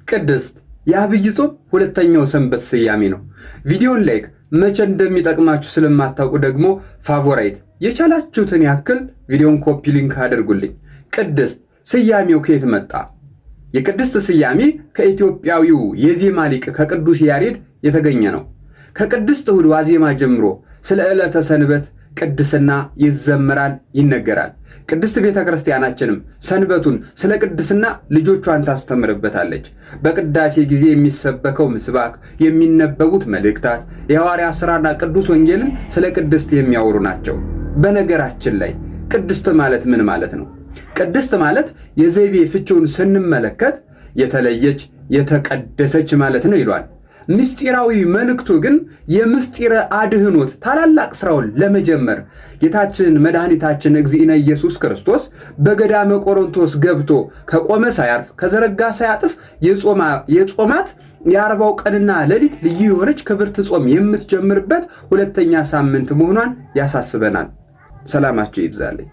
ቅድስት የአብይ ጾም ሁለተኛው ሰንበት ስያሜ ነው። ቪዲዮን ላይክ መቼ እንደሚጠቅማችሁ ስለማታውቁ ደግሞ ፋቮራይት የቻላችሁትን ያክል ቪዲዮን ኮፒ ሊንክ አድርጉልኝ። ቅድስት ስያሜው ከየት መጣ? የቅድስት ስያሜ ከኢትዮጵያዊው የዜማ ሊቅ ከቅዱስ ያሬድ የተገኘ ነው። ከቅድስት እሑድ ዋዜማ ጀምሮ ስለ ዕለተ ሰንበት ቅድስና ይዘመራል፣ ይነገራል። ቅድስት ቤተ ክርስቲያናችንም ሰንበቱን ስለ ቅድስና ልጆቿን ታስተምርበታለች። በቅዳሴ ጊዜ የሚሰበከው ምስባክ፣ የሚነበቡት መልእክታት፣ የሐዋርያት ሥራና ቅዱስ ወንጌልን ስለ ቅድስት የሚያወሩ ናቸው። በነገራችን ላይ ቅድስት ማለት ምን ማለት ነው? ቅድስት ማለት የዘይቤ ፍቺውን ስንመለከት የተለየች የተቀደሰች ማለት ነው ይሏል። ምስጢራዊ መልእክቱ ግን የምስጢረ አድህኖት ታላላቅ ስራውን ለመጀመር ጌታችን መድኃኒታችን እግዚእነ ኢየሱስ ክርስቶስ በገዳመ ቆሮንቶስ ገብቶ ከቆመ ሳያርፍ ከዘረጋ ሳያጥፍ የጾማት የ40 ቀንና ሌሊት ልዩ የሆነች ክብርት ጾም የምትጀምርበት ሁለተኛ ሳምንት መሆኗን ያሳስበናል። ሰላማችሁ ይብዛልኝ።